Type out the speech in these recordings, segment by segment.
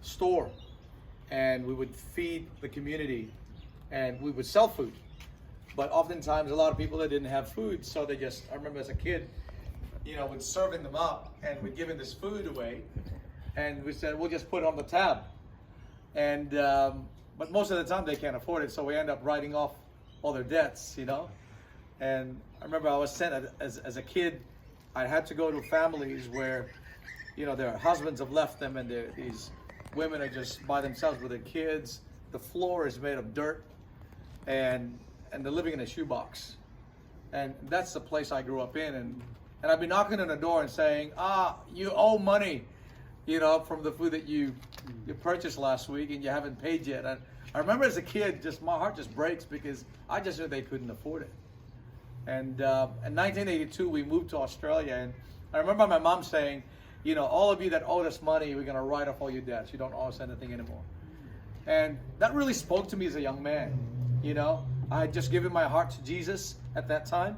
store, and we would feed the community, and we would sell food. But oftentimes, a lot of people that didn't have food, so they just, I remember as a kid, we'd serving them up, and we'd giving this food away, and we said, we'll just put it on the tab. And, but most of the time they can't afford it, so we end up writing off all their debts, And I remember I was sent as a kid, I had to go to families where, their husbands have left them, and these women are just by themselves with their kids. The floor is made of dirt, and they're living in a shoebox. And that's the place I grew up in. And I'd be knocking on the door and saying, you owe money, from the food that you purchased last week and you haven't paid yet. And I remember as a kid, my heart just breaks because I just knew they couldn't afford it. And in 1982, we moved to Australia. And I remember my mom saying, all of you that owed us money, we're going to write off all your debts. You don't owe us anything anymore. And that really spoke to me as a young man. I had just given my heart to Jesus at that time,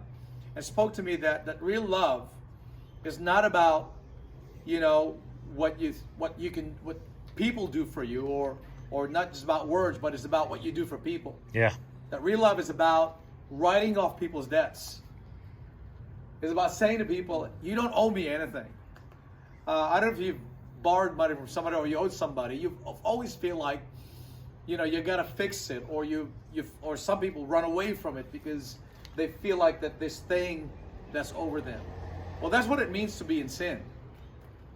and spoke to me that real love is not about, what people do for you, or not just about words, but it's about what you do for people. Yeah. That real love is about writing off people's debts. It's about saying to people, you don't owe me anything. I don't know if you've borrowed money from somebody or you owed somebody. You always feel like, you gotta fix it, or some people run away from it because they feel like that this thing that's over them. Well, that's what it means to be in sin.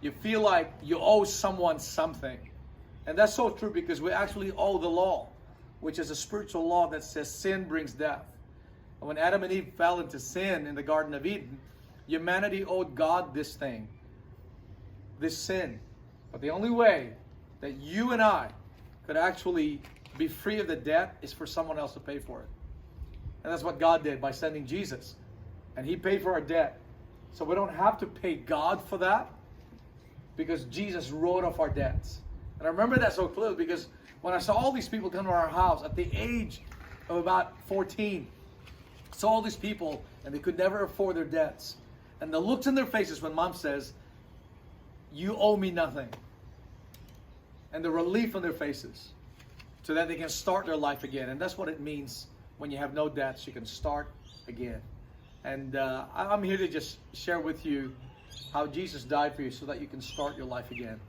You feel like you owe someone something. And that's so true because we actually owe the law, which is a spiritual law that says sin brings death. And when Adam and Eve fell into sin in the Garden of Eden, humanity owed God this thing, this sin. But the only way that you and I could actually be free of the debt is for someone else to pay for it. And that's what God did by sending Jesus. And He paid for our debt. So we don't have to pay God for that because Jesus wrote off our debts. And I remember that so clearly because when I saw all these people come to our house at the age of about 14, I saw all these people and they could never afford their debts. And the looks in their faces when Mom says, you owe me nothing. And the relief on their faces so that they can start their life again. And that's what it means when you have no debts, you can start again. And I'm here to just share with you how Jesus died for you so that you can start your life again.